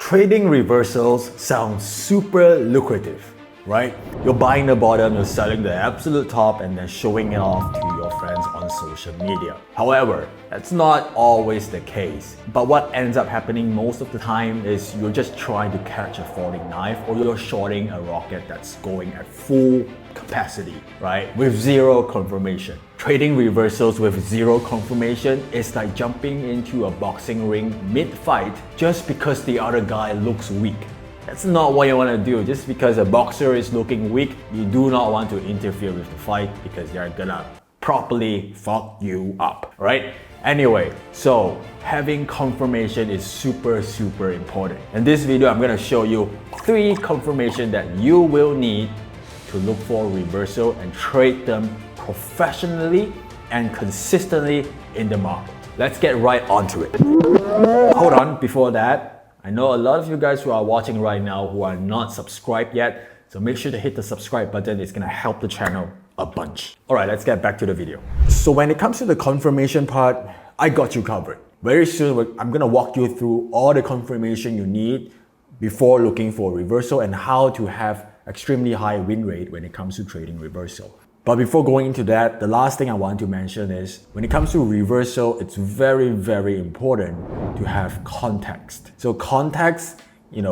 Trading reversals sounds super lucrative, right? You're buying the bottom, you're selling the absolute top, and then showing it off to your friends on social media. However, that's not always the case. But what ends up happening most of the time is you're just trying to catch a falling knife, or you're shorting a rocket that's going at full capacity, right? With zero confirmation. Trading reversals with zero confirmation is like jumping into a boxing ring mid-fight just because the other guy looks weak. That's not what you want to do. Just because a boxer is looking weak, you do not want to interfere with the fight because they're gonna properly fuck you up, right? Anyway, so having confirmation is super important. In this video, I'm gonna show you 3 confirmation that you will need to look for reversal and trade them professionally and consistently in the market. Let's get right onto it. Hold on, before that, I know a lot of you guys who are watching right now who are not subscribed yet, so make sure to hit the subscribe button. It's gonna help the channel a bunch. All right, let's get back to the video. So when it comes to the confirmation part, I got you covered. Very soon, I'm gonna walk you through all the confirmation you need before looking for reversal and how to have extremely high win rate when it comes to trading reversal. But before going into that, the last thing I want to mention is when it comes to reversal, it's very important to have context. So context,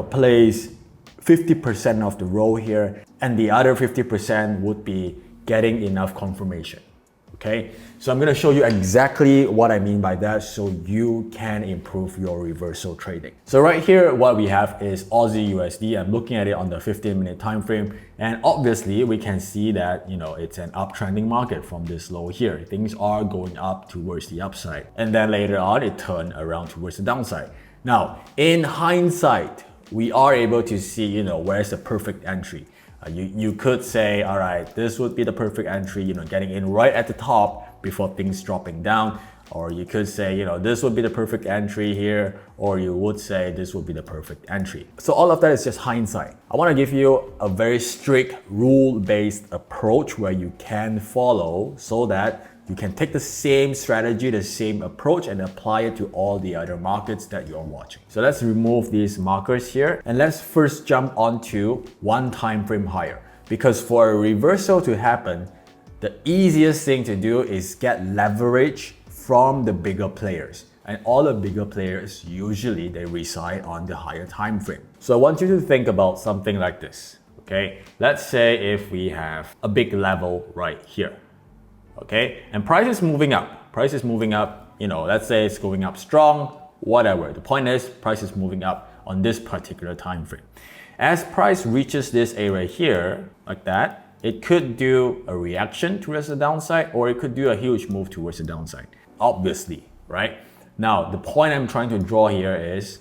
plays 50% of the role here, and the other 50% would be getting enough confirmation. Okay, so I'm going to show you exactly what I mean by that so you can improve your reversal trading. So right here, what we have is Aussie USD. I'm looking at it on the 15-minute time frame, and obviously we can see that it's an uptrending market from this low here. Things are going up towards the upside, and then later on it turned around towards the downside. Now, in hindsight, we are able to see where's the perfect entry. You could say, all right, this would be the perfect entry, getting in right at the top before things dropping down. Or you could say, this would be the perfect entry here, or you would say this would be the perfect entry. So all of that is just hindsight. I want to give you a very strict rule-based approach where you can follow so that you can take the same strategy, the same approach, and apply it to all the other markets that you're watching. So let's remove these markers here, and let's first jump onto one time frame higher. Because for a reversal to happen, the easiest thing to do is get leverage from the bigger players. And all the bigger players, usually they reside on the higher time frame. So I want you to think about something like this, okay? Let's say if we have a big level right here. Okay, and price is moving up. Let's say it's going up strong, whatever. The point is, price is moving up on this particular time frame. As price reaches this area here, like that, it could do a reaction towards the downside, or it could do a huge move towards the downside. Obviously, right? Now, the point I'm trying to draw here is,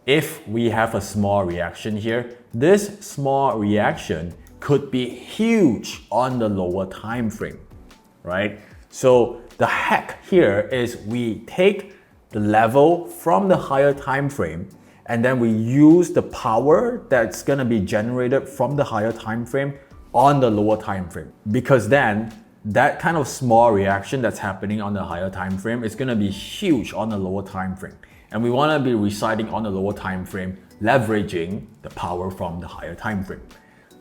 if we have a small reaction here, this small reaction could be huge on the lower time frame. Right? So the hack here is we take the level from the higher time frame, and then we use the power that's going to be generated from the higher time frame on the lower time frame. Because then that kind of small reaction that's happening on the higher time frame is going to be huge on the lower time frame. And we want to be residing on the lower time frame, leveraging the power from the higher time frame.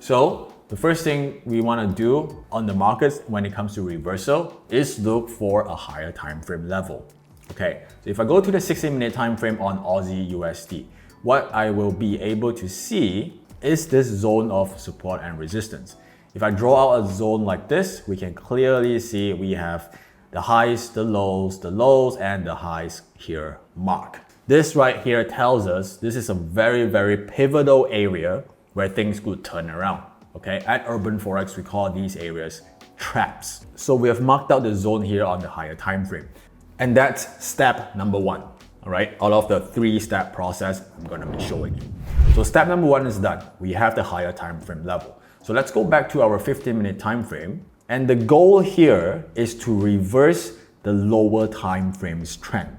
So the first thing we want to do on the markets when it comes to reversal is look for a higher time frame level. Okay, so if I go to the 60-minute time frame on Aussie USD, what I will be able to see is this zone of support and resistance. If I draw out a zone like this, we can clearly see we have the highs, the lows, and the highs here marked. This right here tells us this is a very pivotal area where things could turn around. Okay, at Urban Forex, we call these areas traps. So we have marked out the zone here on the higher time frame. And that's step number 1. All right, out of the 3-step process I'm going to be showing you. So step number 1 is done. We have the higher time frame level. So let's go back to our 15-minute time frame. And the goal here is to reverse the lower time frame's trend.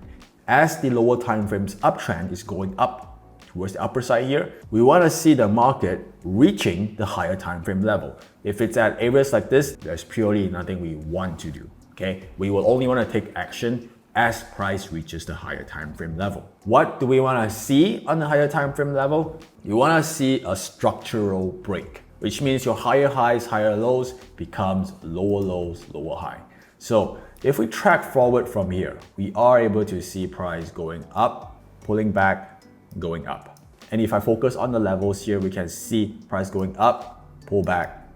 As the lower time frame's uptrend is going up towards the upper side here, we want to see the market reaching the higher time frame level. If it's at areas like this, there's purely nothing we want to do. Okay, we will only want to take action as price reaches the higher time frame level. What do we want to see on the higher time frame level? You want to see a structural break, which means your higher highs, higher lows becomes lower lows, lower high. So if we track forward from here, we are able to see price going up, pulling back, going up. And if I focus on the levels here, we can see price going up, pull back,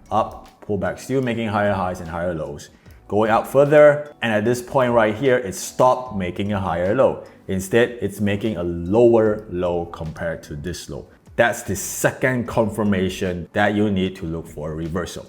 still making higher highs and higher lows. Going up further, and at this point right here, it stopped making a higher low. Instead, it's making a lower low compared to this low. That's the second confirmation that you need to look for a reversal.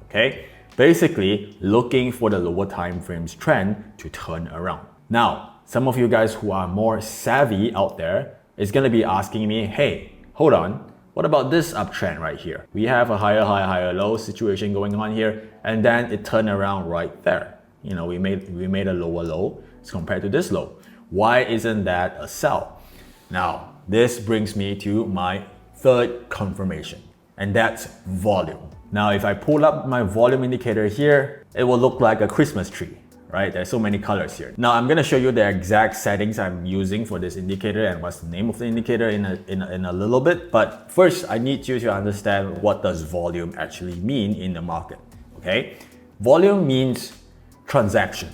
Okay? Basically, looking for the lower time frames trend to turn around. Now, some of you guys who are more savvy out there is gonna be asking me, hey, hold on, what about this uptrend right here? We have a higher high, higher low situation going on here, and then it turned around right there. You know, we made a lower low as compared to this low. Why isn't that a sell? Now, this brings me to my third confirmation, and that's volume. Now, if I pull up my volume indicator here, it will look like a Christmas tree, right? There's so many colors here. Now, I'm gonna show you the exact settings I'm using for this indicator and what's the name of the indicator in a little bit. But first, I need you to understand what does volume actually mean in the market, okay? Volume means transaction,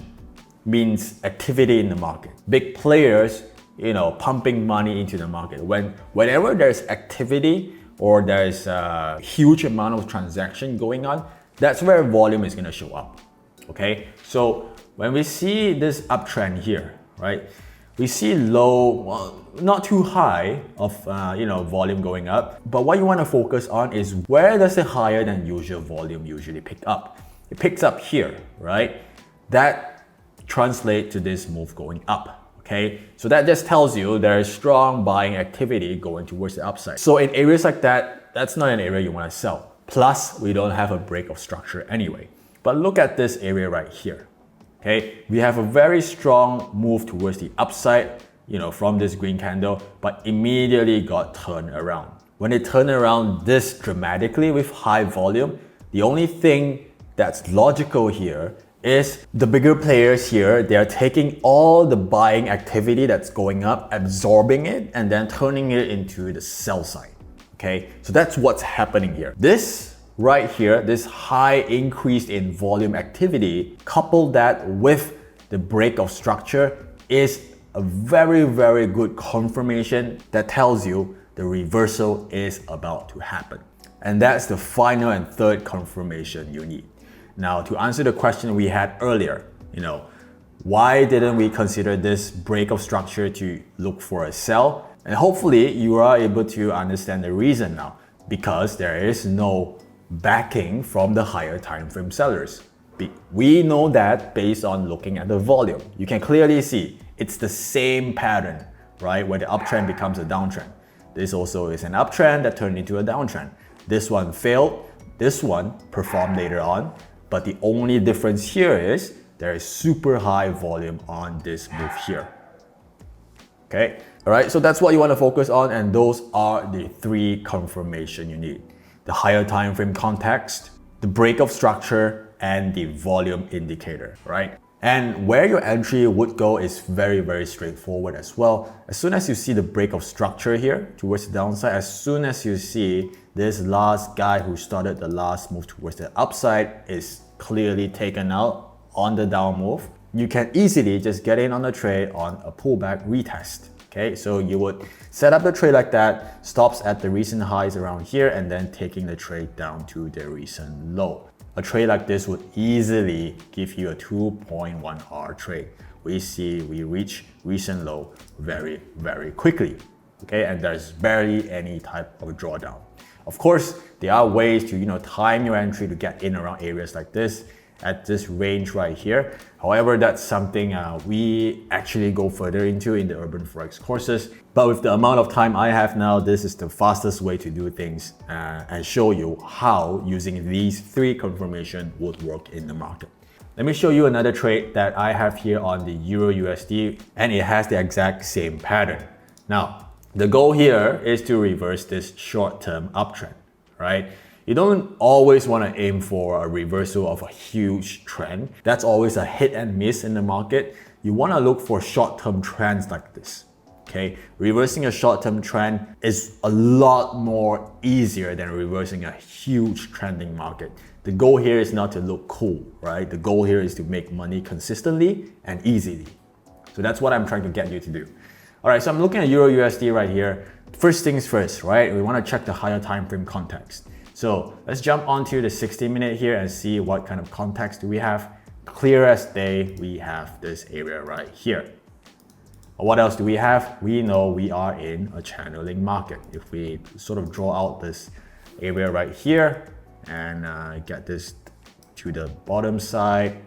means activity in the market. Big players, you know, pumping money into the market. Whenever there's activity or there's a huge amount of transaction going on, that's where volume is gonna show up, okay? So when we see this uptrend here, right? We see low, well, not too high of volume going up, but what you wanna focus on is where does the higher than usual volume usually pick up? It picks up here, right? That translates to this move going up. Okay, so that just tells you there is strong buying activity going towards the upside. So in areas like that, that's not an area you want to sell. Plus, we don't have a break of structure anyway. But look at this area right here. Okay, we have a very strong move towards the upside, you know, from this green candle, but immediately got turned around. When it turned around this dramatically with high volume, the only thing that's logical here is the bigger players here, they're taking all the buying activity that's going up, absorbing it, and then turning it into the sell side, okay? So that's what's happening here. This right here, this high increase in volume activity, couple that with the break of structure is a very, very good confirmation that tells you the reversal is about to happen. And that's the final and third confirmation you need. Now, to answer the question we had earlier, you know, why didn't we consider this break of structure to look for a sell? And hopefully you are able to understand the reason now, because there is no backing from the higher time frame sellers. We know that based on looking at the volume. You can clearly see it's the same pattern, right? Where the uptrend becomes a downtrend. This also is an uptrend that turned into a downtrend. This one failed, this one performed later on. But the only difference here is there is super high volume on this move here. Okay, all right, so that's what you want to focus on, and those are the three confirmation you need. The higher time frame context, the break of structure, and the volume indicator, right? And where your entry would go is very, very straightforward as well. As soon as you see the break of structure here towards the downside, as soon as you see this last guy who started the last move towards the upside is clearly taken out on the down move, you can easily just get in on the trade on a pullback retest. Okay, so you would set up the trade like that, stops at the recent highs around here, and then taking the trade down to the recent low. A trade like this would easily give you a 2.1 hour trade. We reach recent low very, very quickly. Okay, and there's barely any type of drawdown. Of course, there are ways to time your entry to get in around areas like this at this range right here. However, that's something we actually go further into in the Urban Forex courses. But with the amount of time I have now, this is the fastest way to do things and show you how using these three confirmation would work in the market. Let me show you another trade that I have here on the Euro USD, and it has the exact same pattern. Now, the goal here is to reverse this short-term uptrend, right? You don't always want to aim for a reversal of a huge trend. That's always a hit and miss in the market. you want to look for short-term trends like this. Okay, reversing a short-term trend is a lot more easier than reversing a huge trending market. The goal here is not to look cool, right? The goal here is to make money consistently and easily. So that's what I'm trying to get you to do. All right, so I'm looking at Euro USD right here. First things first, right? We want to check the higher time frame context. So let's jump onto the 60-minute here and see what kind of context do we have. Clear as day, we have this area right here. What else do we have? We know we are in a channeling market. If we sort of draw out this area right here and get this to the bottom side,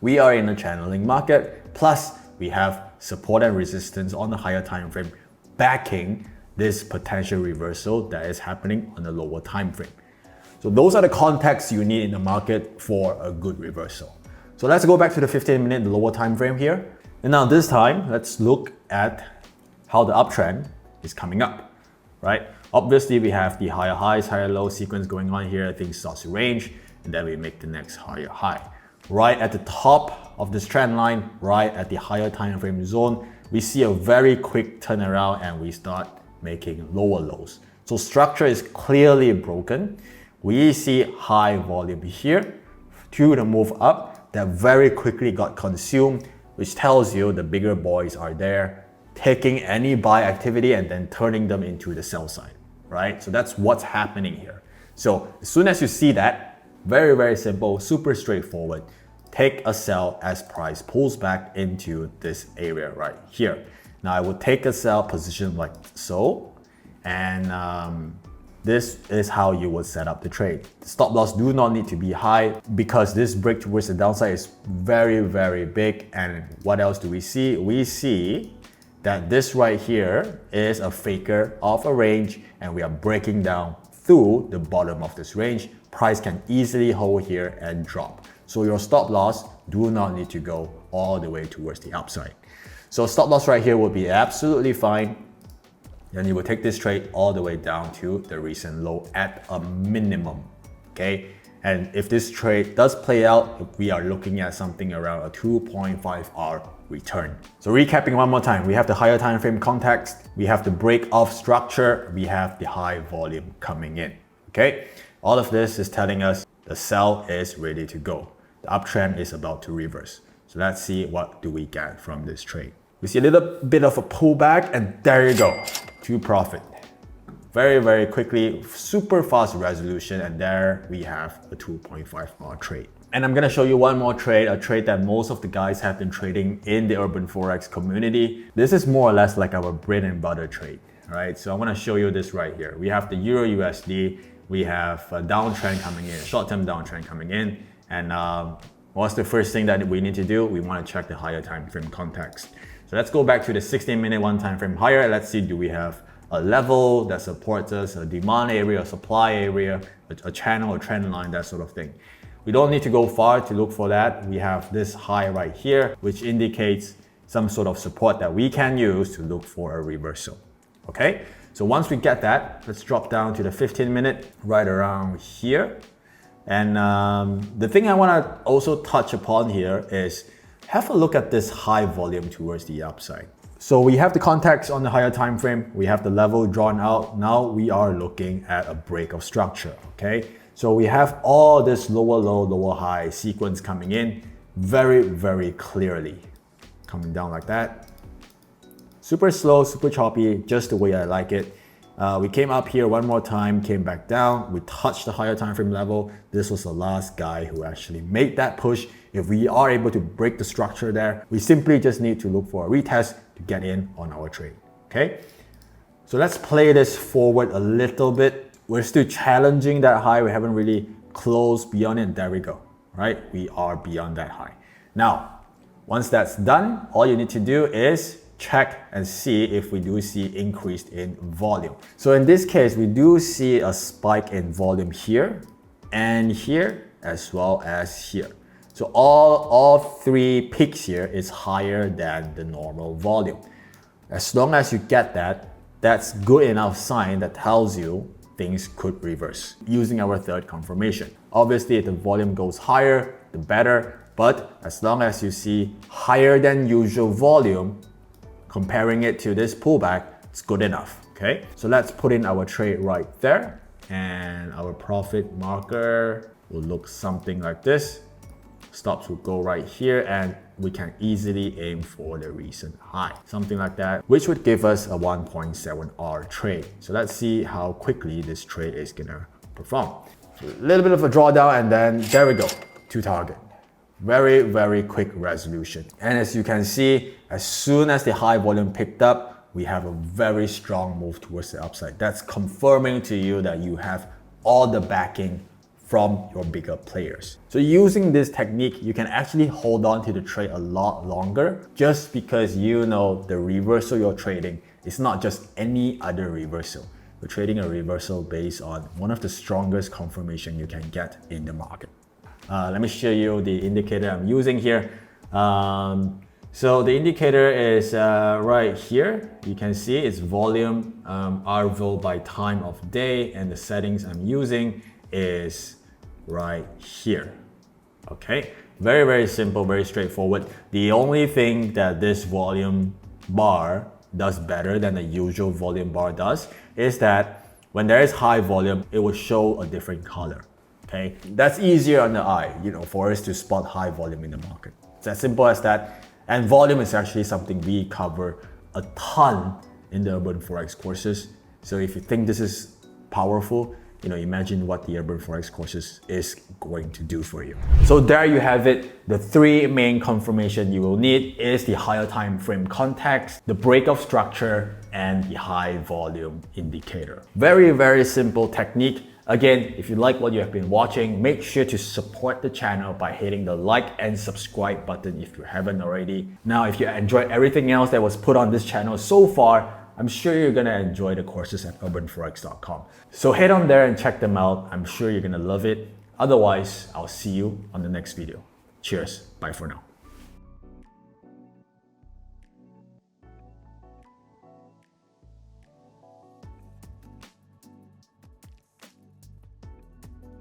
we are in a channeling market. Plus, we have support and resistance on the higher time frame backing this potential reversal that is happening on the lower time frame. So those are the contexts you need in the market for a good reversal. So let's go back to the 15-minute lower time frame here. And now this time, let's look at how the uptrend is coming up, right? Obviously, we have the higher highs, higher low sequence going on here. Things start to range, and then we make the next higher high. Right at the top of this trend line, right at the higher time frame zone, we see a very quick turnaround and we start making lower lows. So structure is clearly broken. We see high volume here to the move up that very quickly got consumed, which tells you the bigger boys are there taking any buy activity and then turning them into the sell side, right? So that's what's happening here. So as soon as you see that, very, very simple, super straightforward. Take a sell as price pulls back into this area right here. Now I would take a sell position like so, and this is how you would set up the trade. Stop loss do not need to be high because this break towards the downside is very, very big. And what else do we see? We see that this right here is a faker of a range and we are breaking down through the bottom of this range. Price can easily hold here and drop. So your stop loss do not need to go all the way towards the upside. So stop loss right here will be absolutely fine. Then you will take this trade all the way down to the recent low at a minimum, okay? And if this trade does play out, we are looking at something around a 2.5R return. So recapping one more time, we have the higher time frame context, we have the break off structure, we have the high volume coming in, okay? All of this is telling us the sell is ready to go. The uptrend is about to reverse. So let's see what do we get from this trade. We see a little bit of a pullback and there you go, to profit. Very, very quickly, super fast resolution, and there we have a 2.5R trade. And I'm gonna show you one more trade, a trade that most of the guys have been trading in the Urban Forex community. This is more or less like our bread and butter trade, all right? So I wanna show you this right here. We have the Euro USD, we have a downtrend coming in, short-term downtrend coming in, and what's the first thing that we need to do? We wanna check the higher time frame context. So let's go back to the 16-minute one time frame higher. Let's see, do we have a level that supports us, a demand area, a supply area, a channel, a trend line, that sort of thing. We don't need to go far to look for that. We have this high right here, which indicates some sort of support that we can use to look for a reversal, okay? So once we get that, let's drop down to the 15-minute right around here. And the thing I wanna also touch upon here is have a look at this high volume towards the upside. So we have the context on the higher time frame, we have the level drawn out. Now we are looking at a break of structure, okay? So we have all this lower low, lower high sequence coming in very, very clearly. Coming down like that. Super slow, super choppy, just the way I like it. We came up here one more time, came back down, we touched the higher time frame level. This was the last guy who actually made that push. If we are able to break the structure there, we simply just need to look for a retest to get in on our trade, okay? So let's play this forward a little bit. We're still challenging that high. We haven't really closed beyond it. There we go, right? We are beyond that high. Now, once that's done, all you need to do is check and see if we do see increase in volume. So in this case, we do see a spike in volume here and here, as well as here. So all three peaks here is higher than the normal volume. As long as you get that, that's good enough sign that tells you things could reverse using our third confirmation. Obviously, if the volume goes higher, the better. But as long as you see higher than usual volume, comparing it to this pullback, it's good enough, okay? So let's put in our trade right there, and our profit marker will look something like this. Stops will go right here, and we can easily aim for the recent high, something like that, which would give us a 1.7 hour trade. So let's see how quickly this trade is gonna perform. So a little bit of a drawdown, and then there we go, to target. Very, very quick resolution. And as you can see, as soon as the high volume picked up, we have a very strong move towards the upside. That's confirming to you that you have all the backing from your bigger players. So using this technique, you can actually hold on to the trade a lot longer, just because you know the reversal you're trading is not just any other reversal. You're trading a reversal based on one of the strongest confirmation you can get in the market. Let me show you the indicator I'm using here. So the indicator is right here. You can see it's volume, RVO by time of day, and the settings I'm using is right here. Okay, very, very simple, very straightforward. The only thing that this volume bar does better than the usual volume bar does is that when there is high volume, it will show a different color. Okay, that's easier on the eye, for us to spot high volume in the market. It's as simple as that. And volume is actually something we cover a ton in the Urban Forex courses. So if you think this is powerful, imagine what the Urban Forex courses is going to do for you. So there you have it. The three main confirmation you will need is the higher time frame context, the breakout structure, and the high volume indicator. Very, very simple technique. Again, if you like what you have been watching, make sure to support the channel by hitting the like and subscribe button if you haven't already. Now, if you enjoyed everything else that was put on this channel so far, I'm sure you're gonna enjoy the courses at urbanforex.com. So head on there and check them out. I'm sure you're gonna love it. Otherwise, I'll see you on the next video. Cheers. Bye for now.